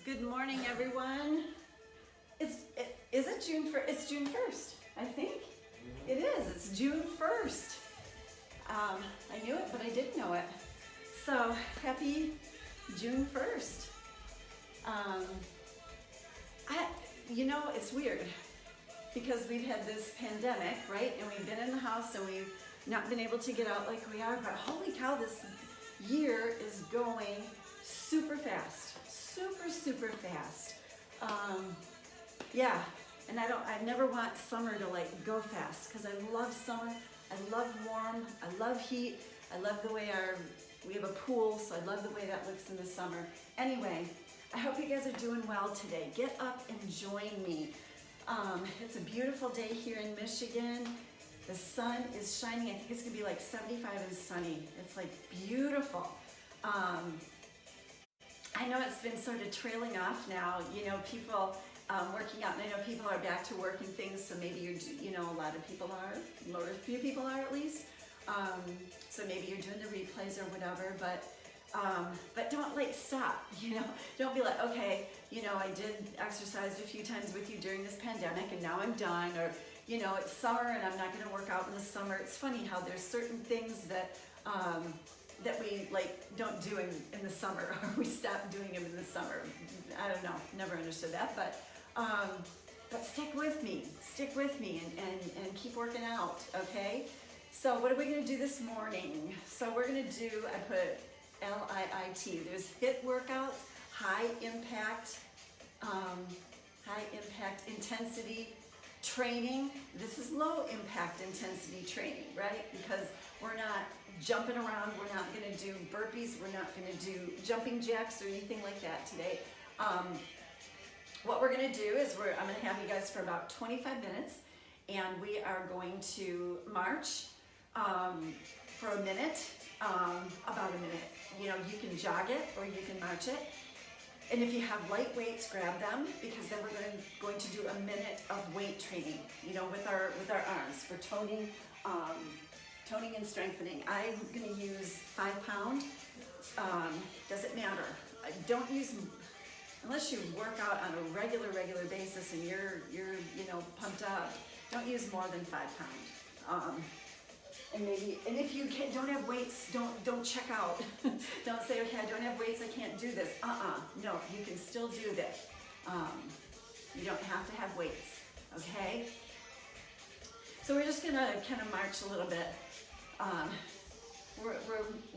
Good morning, everyone. Is it June 1st? It's June 1st, I think. It is. It's June 1st. I knew it, but I didn't know it. So, happy June 1st. It's weird because we've had this pandemic, right? And we've been in the house and we've not been able to get out like we are, but holy cow, this year is going super fast. Super fast. And I never want summer to like go fast because I love summer. I love warm. I love heat. I love the way we have a pool, so I love the way that looks in the summer. Anyway, I hope you guys are doing well today. Get up and join me. It's a beautiful day here in Michigan. The sun is shining. I think it's gonna be like 75 and sunny. It's like beautiful. I know it's been sort of trailing off now, people working out, and I know people are back to work and things, so maybe a lot of people are, or a few people are at least, so maybe you're doing the replays or whatever, but don't stop, don't be like, okay, I did exercise a few times with you during this pandemic and now I'm done, or, it's summer and I'm not gonna work out in the summer. It's funny how there's certain things that we don't do in the summer, or we stop doing them in the summer. I don't know, never understood that, but stick with me and keep working out, okay? So what are we gonna do this morning? So we're gonna do, I put LIIT, there's HIIT workouts, high impact intensity training. This is low impact intensity training, right? Because we're not jumping around, we're not gonna do burpees, we're not gonna do jumping jacks or anything like that today. What we're gonna do is I'm gonna have you guys for about 25 minutes, and we are going to march for a minute, about a minute. You can jog it or you can march it. And if you have light weights, grab them, because then we're going to do a minute of weight training, with our arms for toning and strengthening. I'm going to use 5 pound. Doesn't matter. Don't use, unless you work out on a regular basis and you're pumped up. Don't use more than 5 pound. And if you don't have weights, don't check out. Don't say, okay, I don't have weights, I can't do this. No, you can still do this. You don't have to have weights, okay? So we're just gonna kind of march a little bit.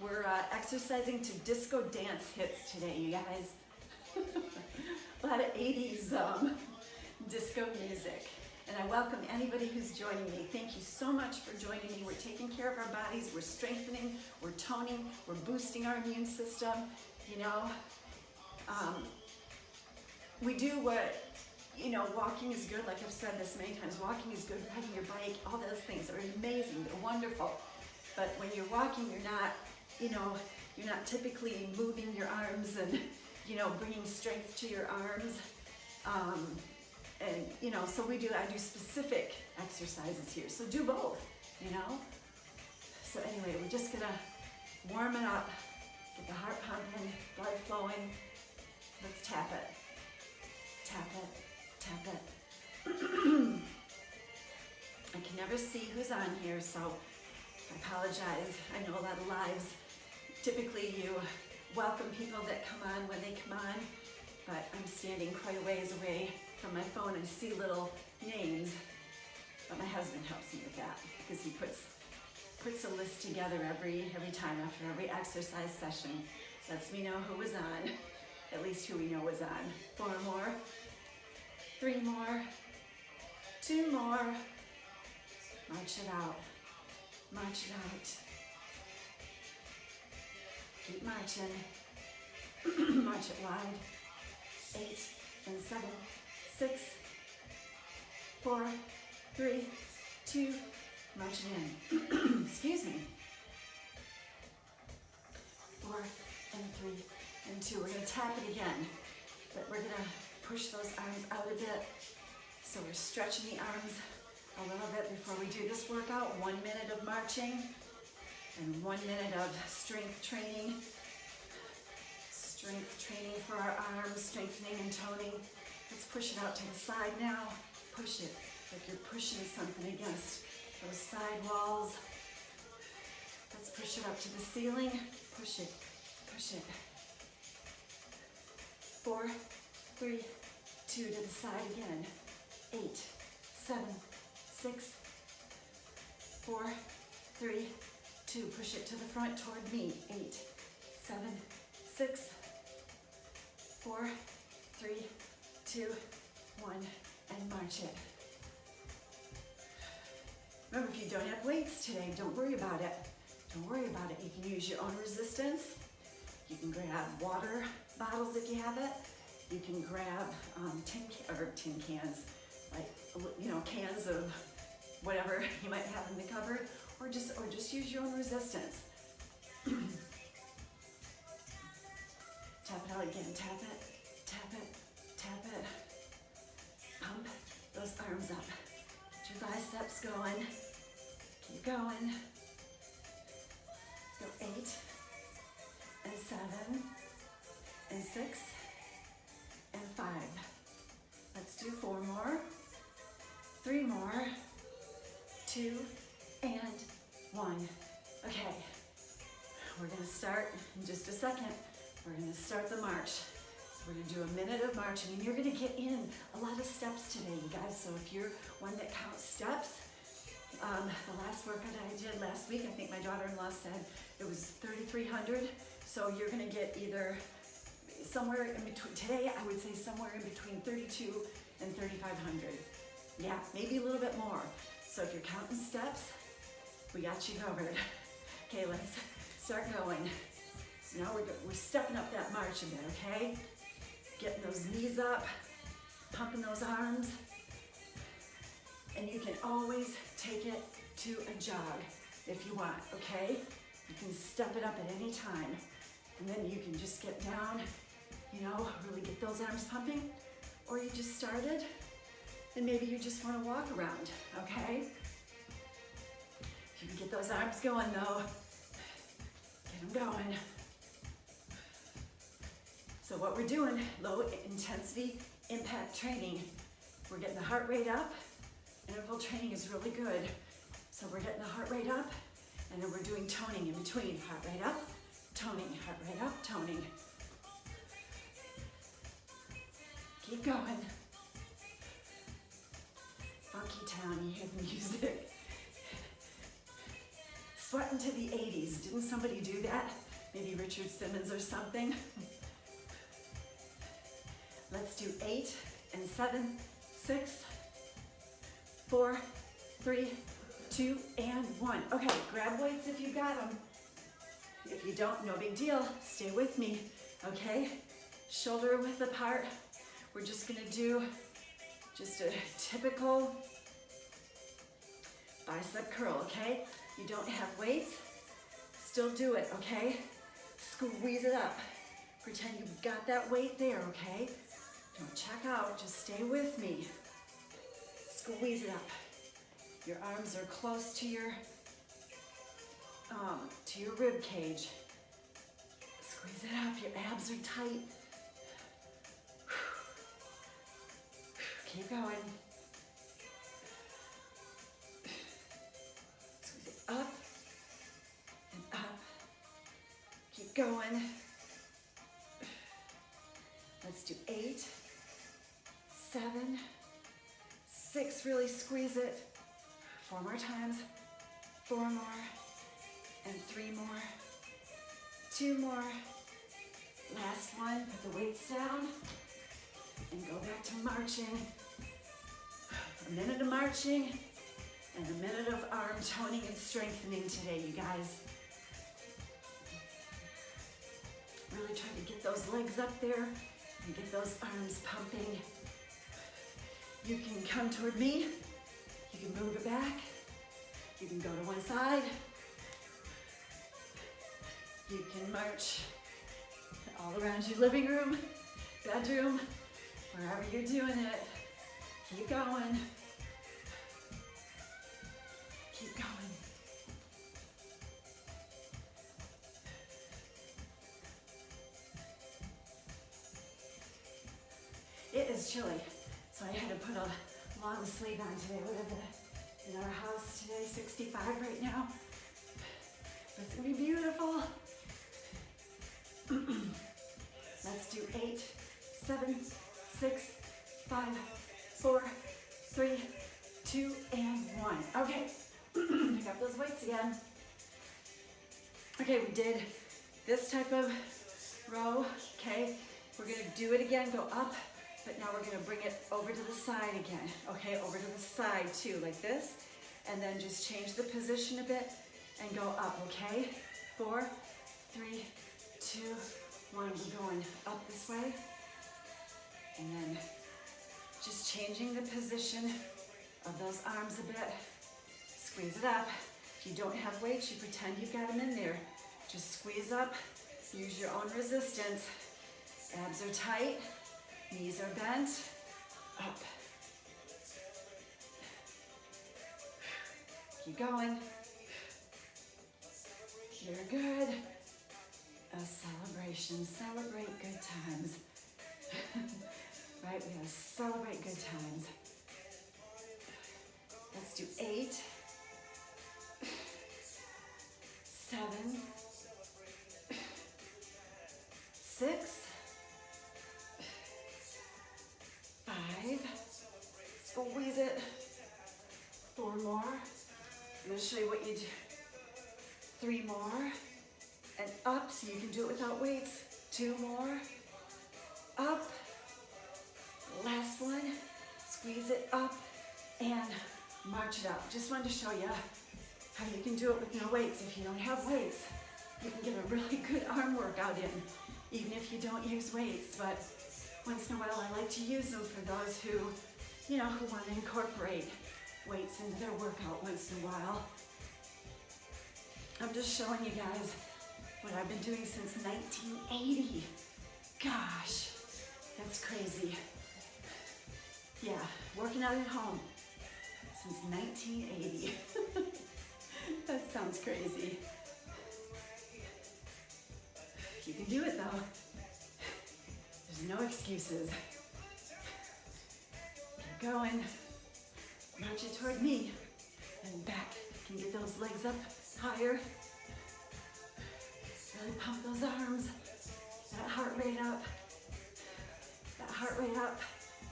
We're exercising to disco dance hits today, you guys. A lot of 80s disco music. And I welcome anybody who's joining me. Thank you so much for joining me. We're taking care of our bodies, we're strengthening, we're toning, we're boosting our immune system, we do what, walking is good, like I've said this many times, walking is good, riding your bike, all those things are amazing, they're wonderful. But when you're walking, you're not typically moving your arms and, bringing strength to your arms. So I do specific exercises here. So do both, So anyway, we're just gonna warm it up, get the heart pumping, blood flowing. Let's tap it. Tap it. I can never see who's on here, so I apologize. I know a lot of lives. Typically you welcome people that come on when they come on, but I'm standing quite a ways away from my phone and see little names. But my husband helps me with that because he puts a list together every time after every exercise session. Lets me know who was on, at least who we know was on. 4 more, 3 more, 2 more. March it out. March it out. Keep marching. March it wide. 8 and 7, 6, 4, 3, 2, march it in. Excuse me. 4 and 3 and 2. We're going to tap it again, but we're going to push those arms out a bit. So we're stretching the arms a little bit before we do this workout. 1 minute of marching and 1 minute of strength training. Strength training for our arms, strengthening and toning. Let's push it out to the side now. Push it like you're pushing something against those side walls. Let's push it up to the ceiling. Push it, push it. 4, 3, 2 to the side again. 8, 7, 6, 4, 3, 2. Push it to the front toward me. 8, 7, 6, 4, 3, 2, 1, and march it. Remember, if you don't have weights today, don't worry about it. Don't worry about it. You can use your own resistance. You can grab water bottles if you have it. You can grab tin cans, like, you know, cans of whatever you might have in the cupboard, or just use your own resistance. Tap it out again. Tap it, tap it, tap it. Pump those arms up. Get your biceps going. Keep going. Let's go 8 and 7 and 6 and 5. Let's do 4 more, 3 more, 2 and 1. Okay, we're gonna start in just a second. We're gonna start the march. So we're gonna do a minute of marching, and you're gonna get in a lot of steps today, you guys. So if you're one that counts steps, the last workout I did last week, I think my daughter-in-law said it was 3,300. So you're gonna get either somewhere in between, today I would say somewhere in between 32 and 3,500. Yeah, maybe a little bit more. So if you're counting steps, we got you covered. Okay, let's start going. So now we're stepping up that march a bit, okay? Getting those knees up, pumping those arms. And you can always take it to a jog if you want, okay? You can step it up at any time. And then you can just get down, you know, really get those arms pumping. Or you just started, and maybe you just want to walk around, okay? If you can get those arms going though, get them going. So what we're doing, low intensity impact training. We're getting the heart rate up. Interval training is really good. So we're getting the heart rate up, and then we're doing toning in between. Heart rate up, toning, heart rate up, toning. Keep going. Funky town, you hear the music. Sweating to the 80s. Didn't somebody do that? Maybe Richard Simmons or something. Let's do 8 and 7, 6, 4, 3, 2, and 1. Okay, grab weights if you've got them. If you don't, no big deal. Stay with me, okay? Shoulder width apart. We're just gonna do just a typical bicep curl, okay? You don't have weights, still do it, okay? Squeeze it up. Pretend you've got that weight there, okay? Don't check out, just stay with me. Squeeze it up. Your arms are close to your rib cage. Squeeze it up, your abs are tight. Keep going. Squeeze it up and up. Keep going. Let's do 8, 7, 6, really squeeze it. 4 more times, 4 more, and 3 more, 2 more. Last one, put the weights down, and go back to marching. A minute of marching, and a minute of arm toning and strengthening today, you guys. Really try to get those legs up there, and get those arms pumping. You can come toward me. You can move it back. You can go to one side. You can march all around your living room, bedroom, wherever you're doing it. Keep going. Keep going. It is chilly, so I had to put a long sleeve on today. We live in our house today, 65 right now. But it's gonna be beautiful. Let's do 8, 7, 6, 5, 4, 3, 2, and 1. Okay, pick up those weights again. Okay, we did this type of row, okay? We're gonna do it again, go up, but now we're gonna bring it over to the side again, okay? Over to the side too, like this, and then just change the position a bit and go up, okay? 4, 3, 2, 1. We're going up this way, and then just changing the position of those arms a bit. Squeeze it up. If you don't have weights, you pretend you've got them in there. Just squeeze up, use your own resistance. Abs are tight, knees are bent, up. Keep going. You're good. A celebration, celebrate good times. Right, we gotta celebrate good times. Let's do 8, 7, 6, 5, squeeze it, 4 more. I'm gonna show you what you do. 3 more, and up, so you can do it without weights. 2 more, up. Last one, squeeze it up and march it up. Just wanted to show you how you can do it with no weights. If you don't have weights, you can get a really good arm workout in, even if you don't use weights. But once in a while, I like to use them for those who, you know, who want to incorporate weights into their workout once in a while. I'm just showing you guys what I've been doing since 1980. Gosh, that's crazy. Yeah, working out at home since 1980. That sounds crazy. You can do it though. There's no excuses. Keep going. March it toward me and back. You can get those legs up higher. Really pump those arms. That heart rate up. That heart rate up.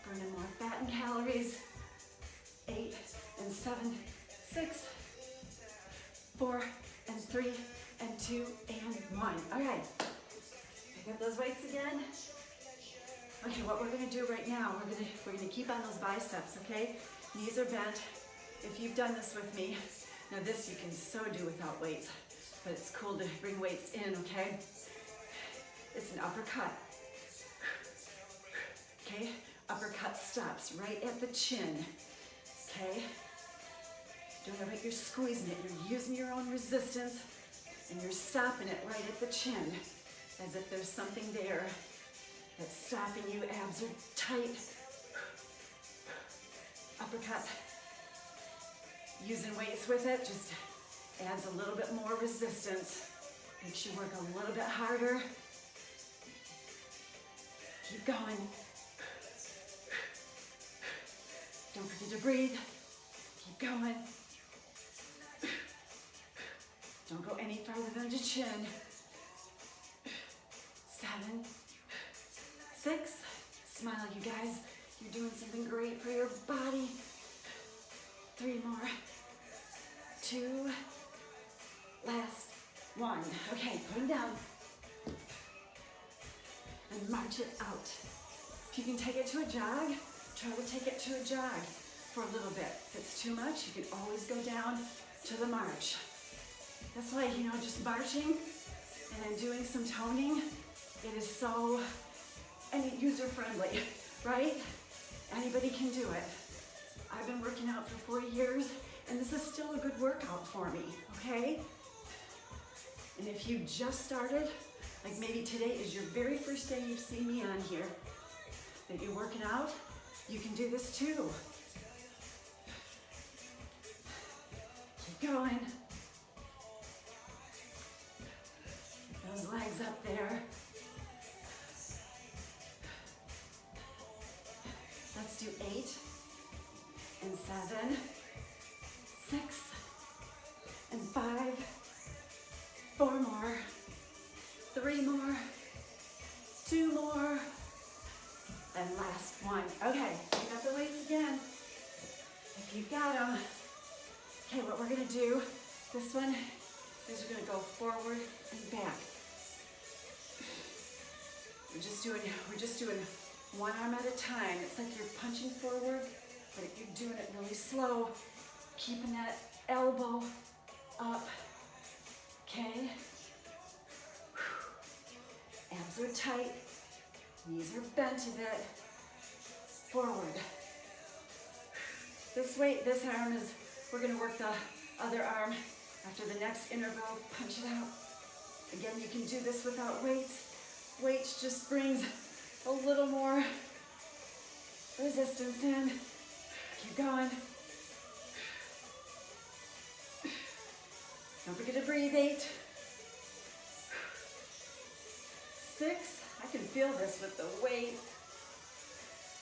Burning more fat and calories. 8 and 7, 6, 4 and 3 and 2 and 1. Okay, pick up those weights again. Okay, what we're gonna do right now, we're gonna keep on those biceps, okay? Knees are bent. If you've done this with me, now this you can so do without weights, but it's cool to bring weights in, okay? It's an uppercut. Okay, uppercut stops right at the chin, okay? Don't ever, you're squeezing it, you're using your own resistance, and you're stopping it right at the chin, as if there's something there that's stopping you. Abs are tight. Uppercut. Using weights with it just adds a little bit more resistance. Makes you work a little bit harder. Keep going. Don't forget to breathe. Keep going. Don't go any farther than the chin. 7, 6. Smile, you guys. You're doing something great for your body. 3 more. 2. Last 1. Okay, put them down. And march it out. If you can take it to a jog, try to take it to a jog for a little bit. If it's too much, you can always go down to the march. That's why, you know, just marching and then doing some toning, it is so user-friendly, right? Anybody can do it. I've been working out for 4 years, and this is still a good workout for me, okay? And if you just started, like maybe today is your very first day you've seen me on here, that you're working out, you can do this too. Keep going. Those legs up there. do 8 and 7, 6 and 5, 4 more, 3 more, 2 more, and last one. Okay, pick up the weights again, if you've got them. Okay, what we're gonna do, this one is we're gonna go forward and back. We're just doing one arm at a time. It's like you're punching forward, but you're doing it really slow, keeping that elbow up, okay? Abs are tight, knees are bent a bit, forward. This arm is, we're gonna work the other arm after the next interval, punch it out. Again, you can do this without weights. Weights just brings a little more resistance in. Keep going. Don't forget to breathe. 8, 6, I can feel this with the weight.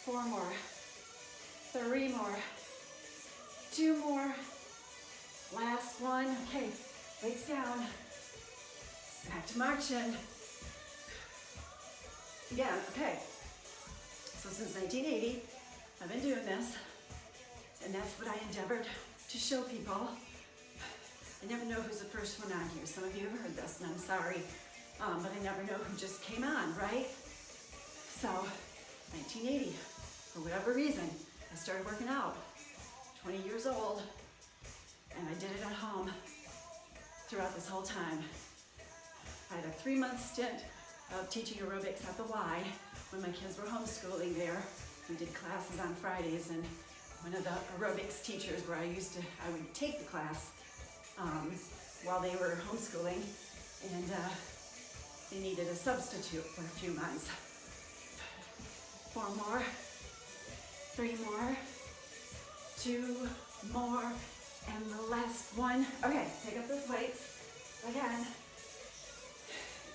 4 more, 3 more, 2 more, last one. Okay, weights down, back to marching. Yeah, okay. So since 1980, I've been doing this, and that's what I endeavored to show people. I never know who's the first one on here. Some of you have heard this, and I'm sorry, but I never know who just came on, right? So, 1980, for whatever reason, I started working out. 20 years old, and I did it at home throughout this whole time. I had a 3-month stint of teaching aerobics at the Y when my kids were homeschooling there. We did classes on Fridays, and one of the aerobics teachers where I would take the class while they were homeschooling, and they needed a substitute for a few months. 4 more, 3 more, 2 more, and the last one. Okay, pick up those weights again.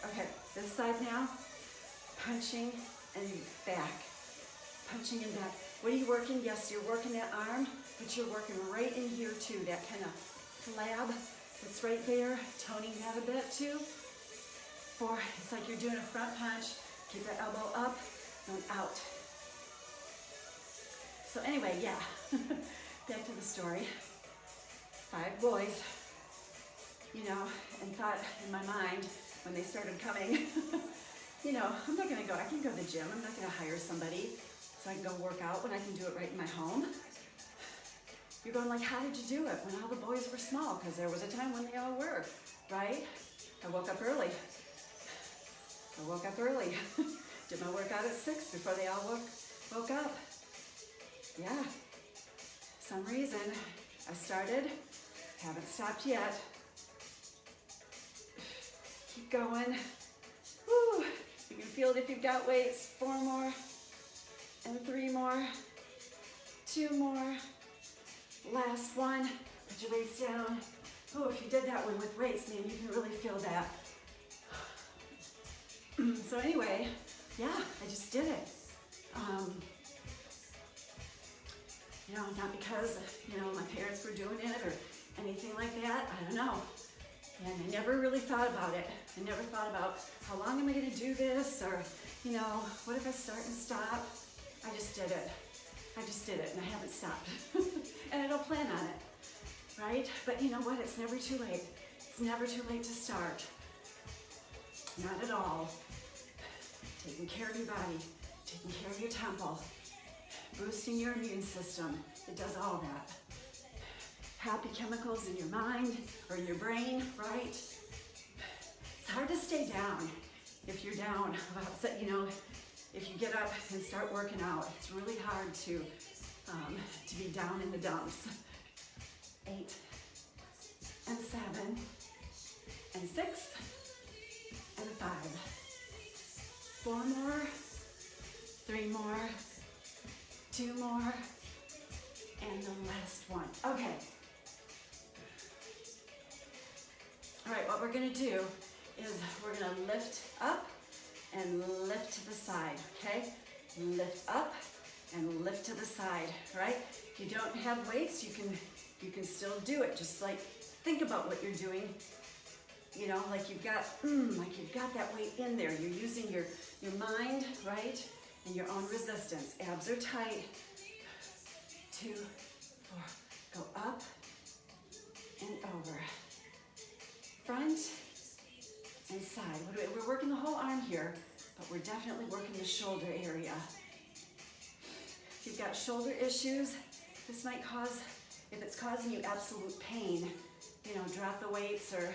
Okay, this side now, punching and back, punching and back. What are you working? Yes, you're working that arm, but you're working right in here too, that kind of flab that's right there, toning that a bit too. 4, it's like you're doing a front punch. Keep that elbow up and out. So anyway, yeah, back to the story. 5 boys, you know, and thought in my mind when they started coming, you know, I'm not gonna go, I can go to the gym, I'm not gonna hire somebody so I can go work out when I can do it right in my home. You're going like, how did you do it when all the boys were small? Because there was a time when they all were, right? I woke up early. Did my workout at 6 before they all woke up. Yeah, some reason I started, haven't stopped yet. Keep going. Woo. You can feel it if you've got weights. 4 more, and 3 more, 2 more, last one. Put your weights down. Oh, if you did that one with weights, man, you can really feel that. So anyway, yeah, I just did it. You know, not because, you know, my parents were doing it or anything like that. I don't know. And I never really thought about it. I never thought about how long am I going to do this, or, you know, what if I start and stop? I just did it. And I haven't stopped. And I don't plan on it, right? But you know what? It's never too late. It's never too late to start. Not at all. Taking care of your body, taking care of your temple, boosting your immune system. It does all that. Happy chemicals in your mind or in your brain, right? It's hard to stay down if you're down. You know, if you get up and start working out, it's really hard to be down in the dumps. 8 and 7 and 6 and 5. 4 more, 3 more, 2 more, and the last one. Okay. All right, what we're gonna do is we're gonna lift up and lift to the side, okay? Lift up and lift to the side, right? If you don't have weights, you can still do it. Just like think about what you're doing. You know, like you've got that weight in there. You're using your mind, right? And your own resistance. Abs are tight. 2, 4. Go up and over. Front and side. We're working the whole arm here, but we're definitely working the shoulder area. If you've got shoulder issues, this might cause, if it's causing you absolute pain, you know, drop the weights or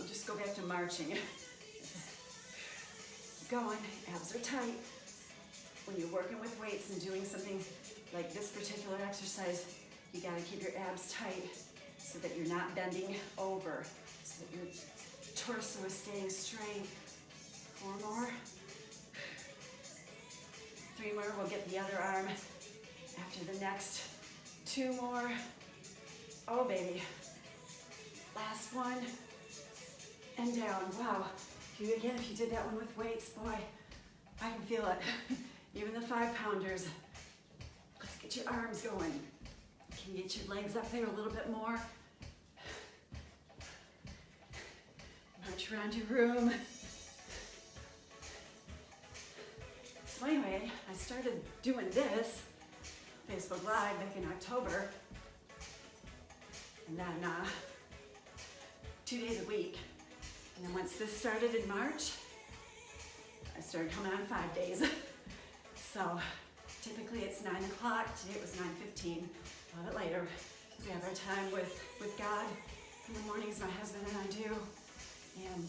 just go back to marching. Keep going, abs are tight. When you're working with weights and doing something like this particular exercise, you gotta keep your abs tight so that you're not bending over, so that your torso is staying straight. 4 more. 3 more, we'll get the other arm after the next. 2 more. Oh baby. Last one. And down. Wow. If you did that one with weights, boy, I can feel it. Even the 5-pounders. Let's get your arms going. Can you get your legs up there a little bit more? March around your room. So anyway, I started doing this, Facebook Live, back in October. And then 2 days a week. And then once this started in March, I started coming on 5 days. So typically it's 9 o'clock. Today it was 9:15. A little bit later. We have our time with God. In the mornings, my husband and I do. And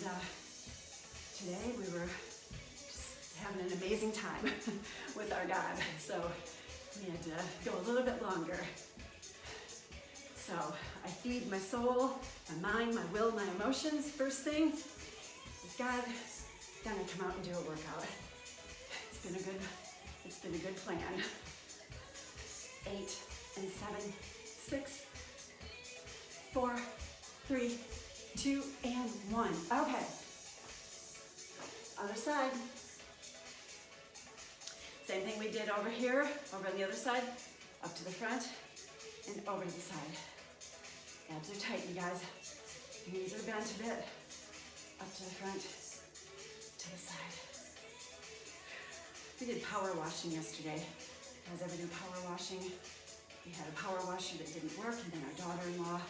today we were just having an amazing time with our God. So we had to go a little bit longer. So I feed my soul, my mind, my will, my emotions first thing. With God, then I come out and do a workout. It's been a good plan. 8 and 7, 6, 4, 3, 2, and 1. Okay. Other side. Same thing we did over here, over on the other side, up to the front, and over to the side. Abs are tight, you guys. Knees are bent a bit. Up to the front, to the side. We did power washing yesterday. You guys ever do power washing? We had a power washer that didn't work, and then our daughter-in-law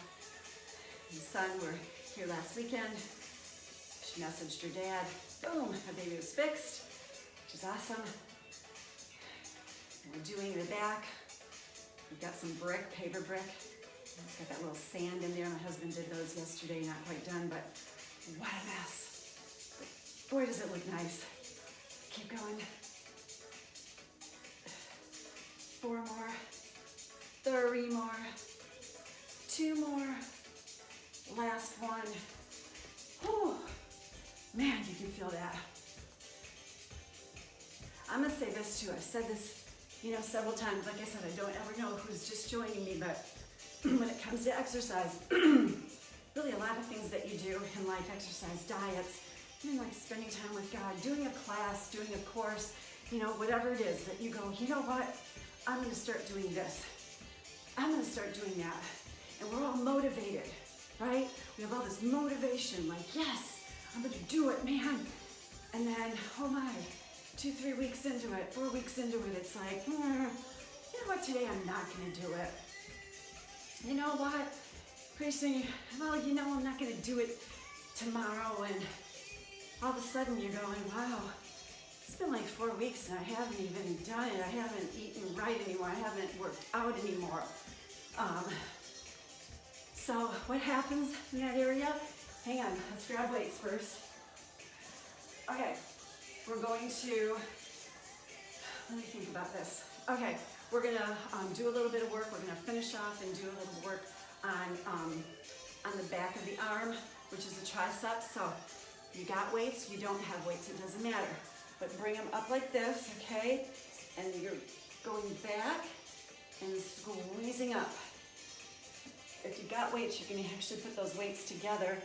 and son were here last weekend. She messaged her dad. Boom, her baby was fixed, which is awesome. And we're doing the back. We've got some brick, paver brick. It's got that little sand in there. My husband did those yesterday, not quite done, but what a mess. But boy, does it look nice. Keep going. 4 more. 3 more. 2 more. Last one. Whew. Man, you can feel that. I'm gonna say this too. I've said this, several times. Like I said, I don't ever know who's just joining me, but when it comes to exercise, really a lot of things that you do in life, exercise, diets, like spending time with God, doing a class, doing a course, whatever it is that you go, you know what, I'm gonna start doing this. I'm gonna start doing that. And we're all motivated, right? We have all this motivation, like, yes, I'm gonna do it, man. And then, oh my, 2-3 weeks into it, 4 weeks into it, it's like, you know what, today I'm not gonna do it. You know what? Pretty soon, well, I'm not gonna do it tomorrow, and all of a sudden you're going, wow, it's been like 4 weeks and I haven't even done it. I haven't eaten right anymore. I haven't worked out anymore. So what happens in that area? Hang on, let's grab weights first. Okay, we're going to, let me think about this. Okay, we're gonna do a little bit of work. We're gonna finish off and do a little work on the back of the arm, which is the tricep. So you got weights, you don't have weights, it doesn't matter. But bring them up like this, okay? And you're going back and squeezing up. If you got weights, you can actually put those weights together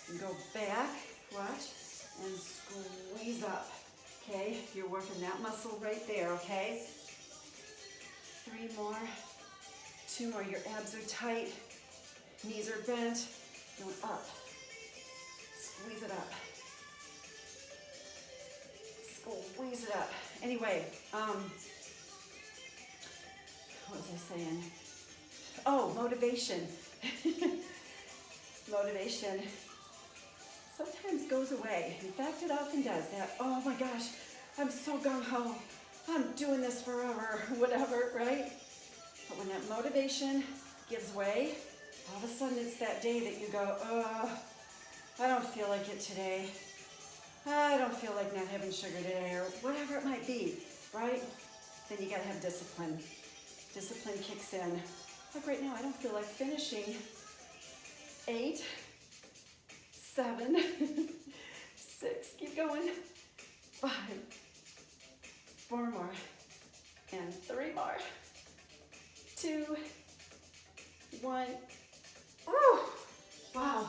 and go back, watch, and squeeze up, okay? You're working that muscle right there, okay? 3 more, 2 more. Your abs are tight, knees are bent, going up. Squeeze it up. Squeeze it up. Anyway, what was I saying? Oh, motivation. Motivation sometimes goes away. In fact, it often does. That, oh my gosh, I'm so gung-ho. I'm doing this forever, whatever, right? But when that motivation gives way, all of a sudden it's that day that you go, oh, I don't feel like it today. I don't feel like not having sugar today, or whatever it might be, right? Then you gotta have discipline. Discipline kicks in. Like right now, I don't feel like finishing 8, 7, 6, keep going, 5, 4 more, and 3 more, 2, 1. Ooh, wow.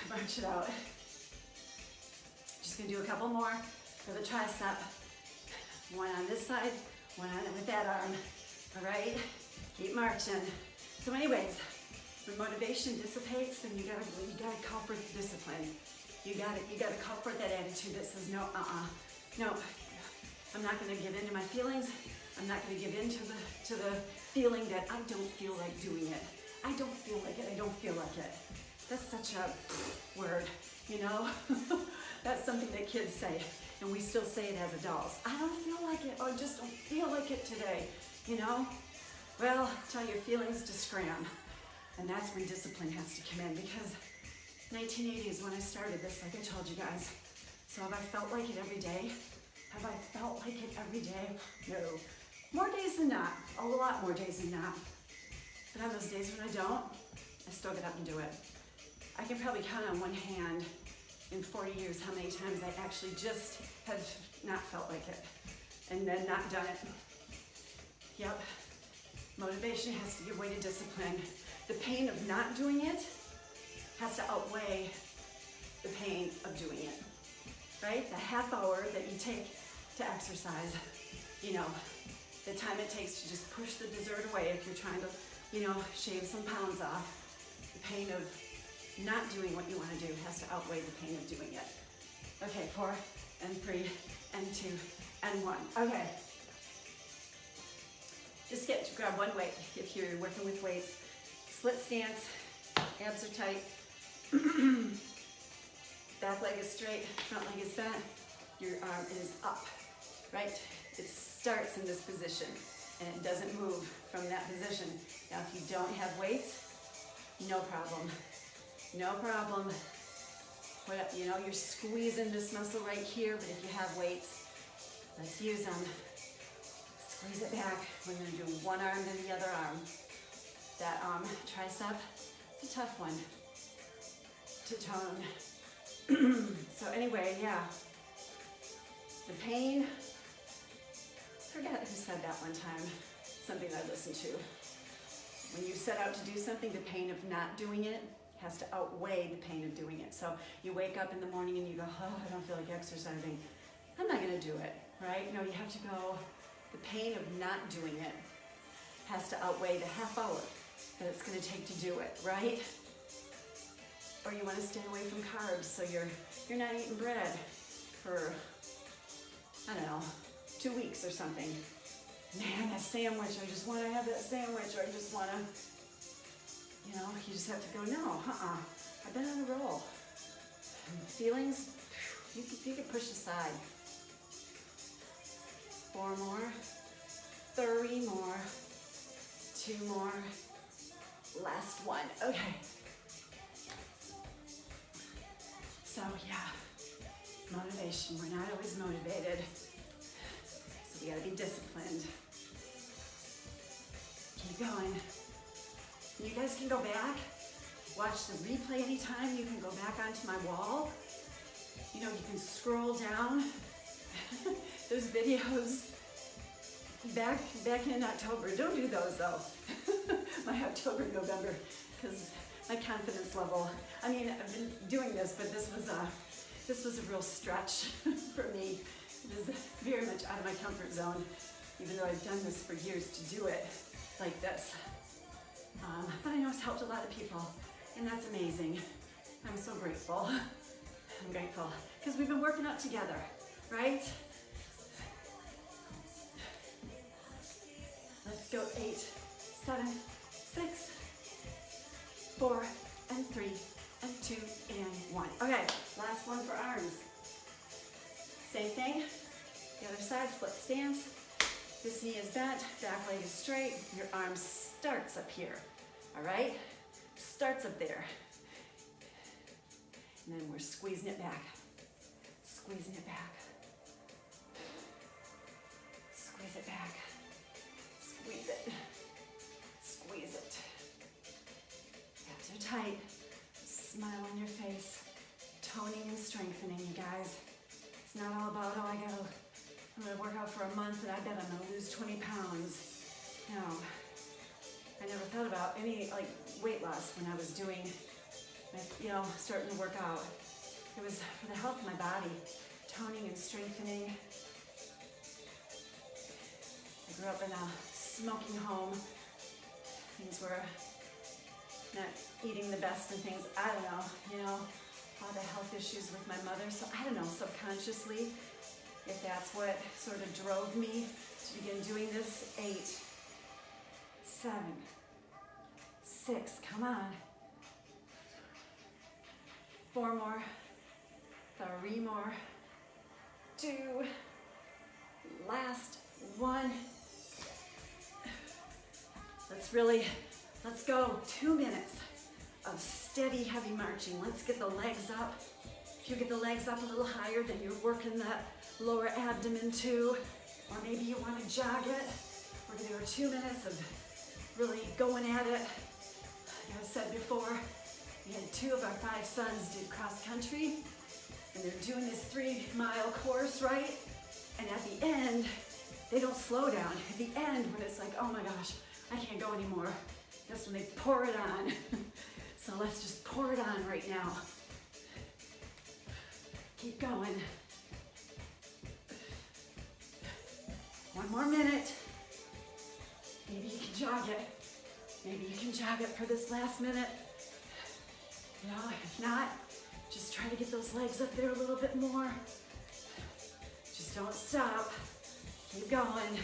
March it out. Just gonna do a couple more for the tricep. One on this side, one on it with that arm. All right, keep marching. So anyways, when motivation dissipates, then you gotta call for discipline. You gotta call for that attitude that says no, no. I'm not gonna give in to my feelings. I'm not gonna give in to the feeling that I don't feel like doing it. I don't feel like it. I don't feel like it. That's such a word, you know? That's something that kids say, and we still say it as adults. I don't feel like it, or just don't feel like it today, you know? Well, tell your feelings to scram. And that's when discipline has to come in, because 1980 is when I started this, like I told you guys. So have I felt like it every day? Have I felt like it every day? No. More days than not, a lot more days than not. But on those days when I don't, I still get up and do it. I can probably count on one hand in 40 years how many times I actually just have not felt like it and then not done it. Yep, motivation has to give way to discipline. The pain of not doing it has to outweigh the pain of doing it, right? The half hour that you take to exercise, you know, the time it takes to just push the dessert away if you're trying to, you know, shave some pounds off. The pain of not doing what you want to do has to outweigh the pain of doing it. Okay, 4 and 3 and 2 and 1. Okay. Just grab one weight if you're working with weights. Split stance, abs are tight. Back leg is straight, front leg is bent. Your arm is up, right? It starts in this position and it doesn't move from that position. Now, if you don't have weights, no problem. No problem. You know, you're squeezing this muscle right here, but if you have weights, let's use them. Squeeze it back. We're going to do one arm to the other arm. That tricep, it's a tough one to tone. So anyway, yeah. The pain, forget who said that one time, something I listened to. When you set out to do something, the pain of not doing it has to outweigh the pain of doing it. So you wake up in the morning and you go, oh, I don't feel like exercising. I'm not gonna do it, right? No, you have to go, the pain of not doing it has to outweigh the half hour that it's gonna take to do it, right? Or you wanna stay away from carbs, so you're not eating bread for, I don't know, 2 weeks or something. Man, that sandwich, I just wanna have that sandwich, or I just wanna, you know, you just have to go, no, I've been on a roll. And feelings, you can push aside. 4 more, 3 more, 2 more, last one. Okay. So yeah, motivation. We're not always motivated. So we gotta be disciplined. Keep going. You guys can go back, watch the replay anytime. You can go back onto my wall. You know, you can scroll down. There's videos back in October. Don't do those though. My October, November, because my confidence level. I mean, I've been doing this, but this was a real stretch for me. It was very much out of my comfort zone. even though I've done this for years to do it like this. But I know it's helped a lot of people, and that's amazing. I'm so grateful. I'm grateful because we've been working out together, right? Let's go 8, 7, 6, 4, and 3, and 2, and 1. Okay, last one for arms. Same thing, the other side, split stance. This knee is bent, back leg is straight, your arm starts up here, all right? Starts up there. And then we're squeezing it back, squeezing it back. Squeeze it back, squeeze it, squeeze it. Abs are tight, smile on your face, toning and strengthening, you guys. It's not all about, oh, I'm gonna work out for a month and I bet I'm gonna lose 20 pounds. No, I never thought about any weight loss when I was doing, starting to work out. It was for the health of my body, toning and strengthening. I grew up in a smoking home. Things were not eating the best and things, I don't know, all the health issues with my mother. So I don't know, subconsciously, if that's what sort of drove me to begin doing this. 8, 7, 6, come on. 4 more, 3 more, 2, last 1. Let's go 2 minutes of steady, heavy marching. Let's get the legs up. If you get the legs up a little higher, then you're working that lower abdomen too. Or maybe you want to jog it. We're gonna go 2 minutes of really going at it. Like I said before, we had 2 of our 5 sons did cross country, and they're doing this 3-mile course, right? And at the end, they don't slow down. At the end, when it's like, oh my gosh, I can't go anymore, that's when they pour it on. So let's just pour it on right now. Keep going. 1 more minute. Maybe you can jog it. Maybe you can jog it for this last minute. If not, just try to get those legs up there a little bit more. Just don't stop. Keep going.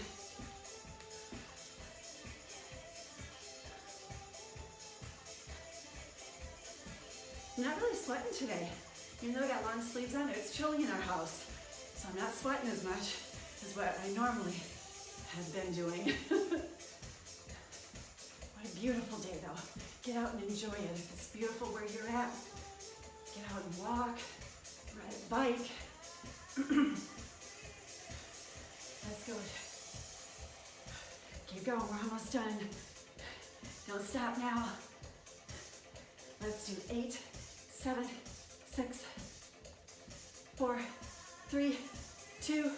I'm not really sweating today. Even though I got long sleeves on, it's chilly in our house. So I'm not sweating as much as what I normally have been doing. What a beautiful day though. Get out and enjoy it. If it's beautiful where you're at, get out and walk, ride a bike. Let's go. Keep going, we're almost done. Don't stop now. Let's do 8, 7, 6, 4, 3, 2.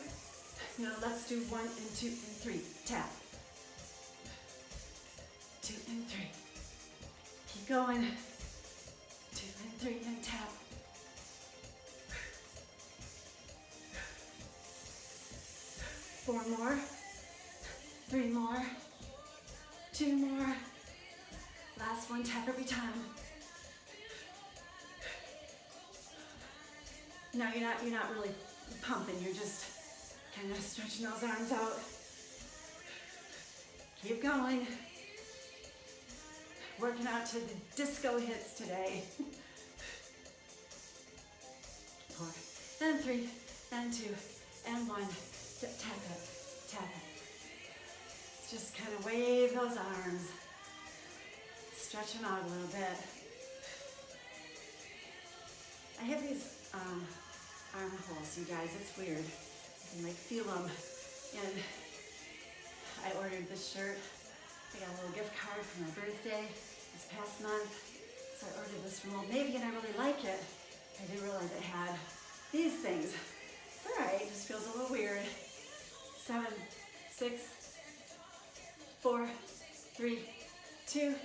Now let's do 1 and 2 and 3. Tap. 2 and 3. Keep going. 2 and 3 and tap. 4 more. 3 more. 2 more. Last one, tap every time. No, you're not really pumping, you're just kind of stretching those arms out. Keep going. Working out to the disco hits today. 4, and 3, and 2, and 1. Tap it, tap it. Just kind of wave those arms. Stretch them out a little bit. I have these armholes, you guys, it's weird. You can feel them. And I ordered this shirt. I got a little gift card for my birthday this past month. So I ordered this from Old Navy and I really like it. I didn't realize it had these things. It's all right, it just feels a little weird. 7, 6, 4, 3, 2,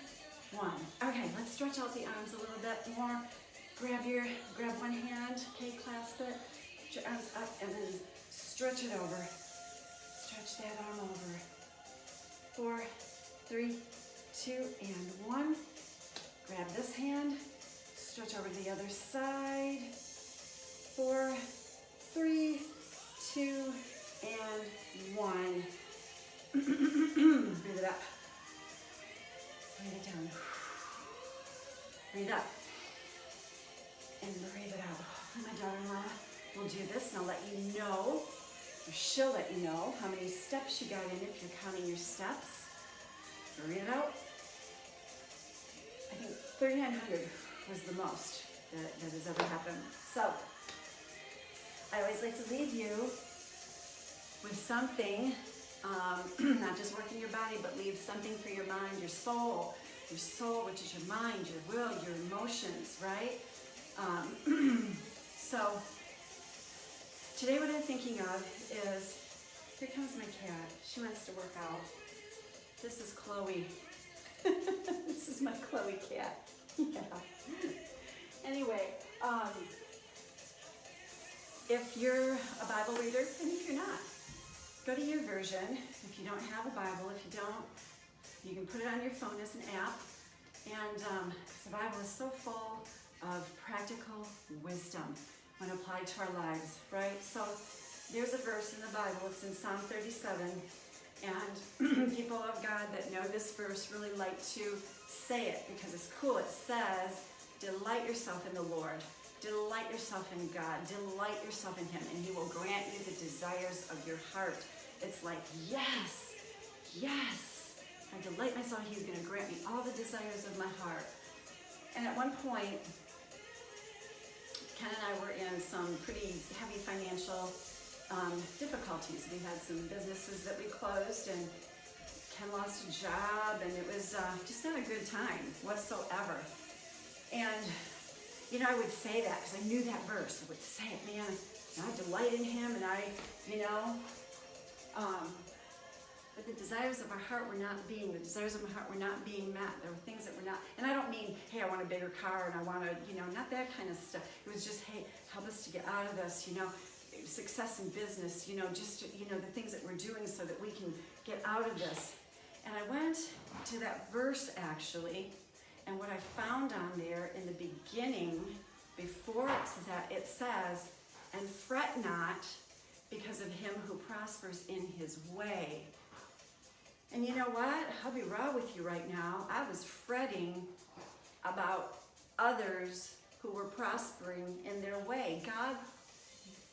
1. Okay, let's stretch out the arms a little bit more. Grab one hand, okay, clasp it, put your arms up and then stretch it over. stretch that arm over. 4, 3, 2, and 1. Grab this hand, stretch over to the other side. 4, 3, 2, and 1. Breathe it up. Breathe it down. Breathe up. And breathe it out. My daughter-in-law will do this, and I'll let you know, or she'll let you know how many steps you got in if you're counting your steps. Breathe it out. I think 3,900 was the most that has ever happened. So, I always like to leave you with something, not just working your body, but leave something for your mind, your soul, which is your mind, your will, your emotions, right? So, today what I'm thinking of is, here comes my cat. She wants to work out. This is Chloe. This is my Chloe cat. Yeah. Anyway, if you're a Bible reader, and if you're not, go to your version. If you don't have a Bible, if you don't, you can put it on your phone as an app. And the Bible is so full of practical wisdom when applied to our lives, right? So there's a verse in the Bible, it's in Psalm 37, and people of God that know this verse really like to say it because it's cool. It says, delight yourself in the Lord. Delight yourself in God. Delight yourself in Him, and He will grant you the desires of your heart. It's like, yes, yes. I delight myself. He's going to grant me all the desires of my heart. And at one point, Ken and I were in some pretty heavy financial difficulties. We had some businesses that we closed, and Ken lost a job, and it was just not a good time whatsoever. And, you know, I would say that because I knew that verse. I would say it, man, I delight in Him, and I, you know, but the desires of our heart were not being met. There were things that were not, and I don't mean, hey, I want a bigger car and I want to, you know, not that kind of stuff. It was just, hey, help us to get out of this, you know, success in business, you know, just, you know, the things that we're doing so that we can get out of this. And I went to that verse actually, and what I found on there in the beginning, before it says, and fret not because of him who prospers in his way. And you know what? I'll be raw with you right now. I was fretting about others who were prospering in their way. God,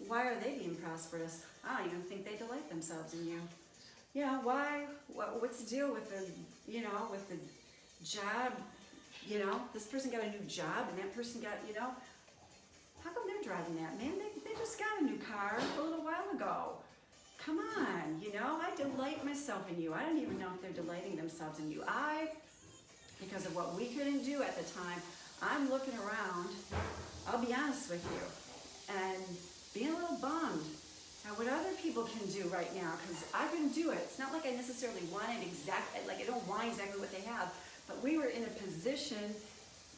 why are they being prosperous? I don't even think they delight themselves in you. Yeah, why? What's the deal with the, you know, with the job? You know, this person got a new job and that person got, you know, how come they're driving that? Man, they just got a new car a little while ago. Come on, you know, I delight myself in you. I don't even know if they're delighting themselves in you. Because of what we couldn't do at the time, I'm looking around, I'll be honest with you, and being a little bummed at what other people can do right now, because I couldn't do it. It's not like I necessarily wanted exactly, like I don't want exactly what they have, but we were in a position,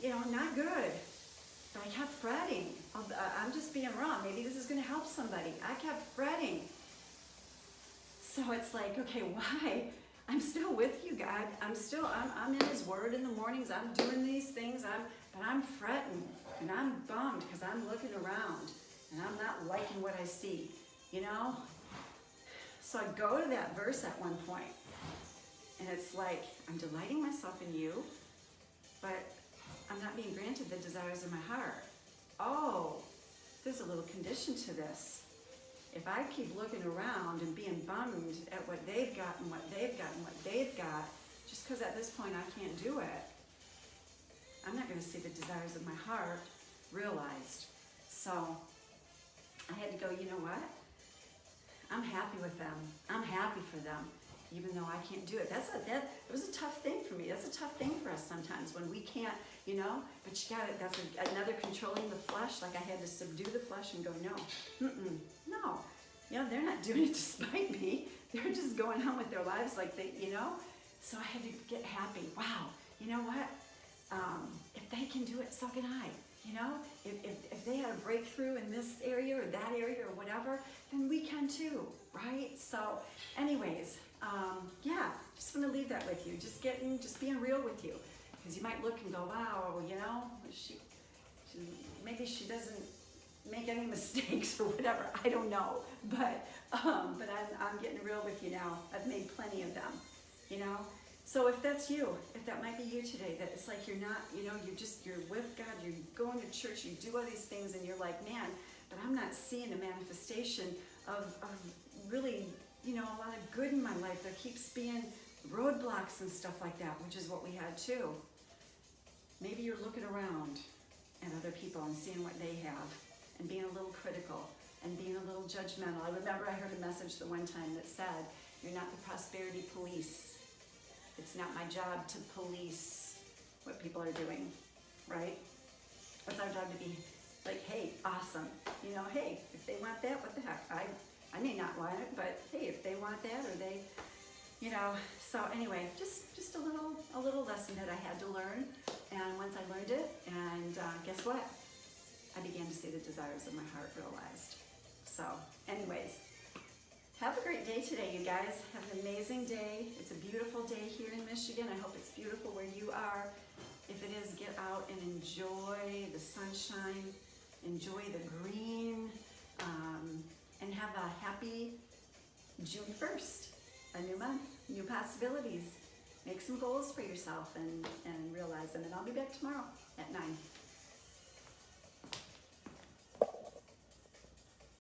you know, not good. But I kept fretting. I'm just being wrong. Maybe this is going to help somebody. I kept fretting. So it's like, okay, why? I'm still with you, God. I'm in His Word in the mornings. I'm doing these things. But I'm fretting and I'm bummed because I'm looking around and I'm not liking what I see, you know? So I go to that verse at one point, and it's like, I'm delighting myself in you, but I'm not being granted the desires of my heart. Oh, there's a little condition to this. If I keep looking around and being bummed at what they've got and what they've got and what they've got, just because at this point I can't do it, I'm not going to see the desires of my heart realized. So I had to go, you know what? I'm happy with them. I'm happy for them, even though I can't do it. It was a tough thing for me. That's a tough thing for us sometimes when we can't, you know, but you got it. That's another controlling the flesh. Like I had to subdue the flesh and go, no, no. You know, they're not doing it to spite me. They're just going on with their lives like they, you know. So I had to get happy. Wow, you know what? If they can do it, so can I. You know, if they had a breakthrough in this area or that area or whatever, then we can too, right? So anyways, yeah, just want to leave that with you. Just being real with you. Because you might look and go, wow, you know, maybe she doesn't make any mistakes or whatever. I don't know, but I'm getting real with you now. I've made plenty of them, you know. So if that's you, if that might be you today, that it's like you're not, you know, you're with God, you're going to church, you do all these things, and you're like, man, but I'm not seeing a manifestation of really, you know, a lot of good in my life. There keeps being roadblocks and stuff like that, which is what we had too. Maybe you're looking around at other people and seeing what they have and being a little critical and being a little judgmental. I remember I heard a message the one time that said, you're not the prosperity police. It's not my job to police what people are doing, right? It's our job to be like, hey, awesome. You know, hey, if they want that, what the heck? I may not want it, but hey, if they want that, or they, you know. So anyway, just a little lesson that I had to learn. And once I learned it, and guess what? I began to see the desires of my heart realized. So anyways, have a great day today, you guys. Have an amazing day. It's a beautiful day here in Michigan. I hope it's beautiful where you are. If it is, get out and enjoy the sunshine, enjoy the green, and have a happy June 1st, a new month, new possibilities. Make some goals for yourself and realize them. And I'll be back tomorrow at 9.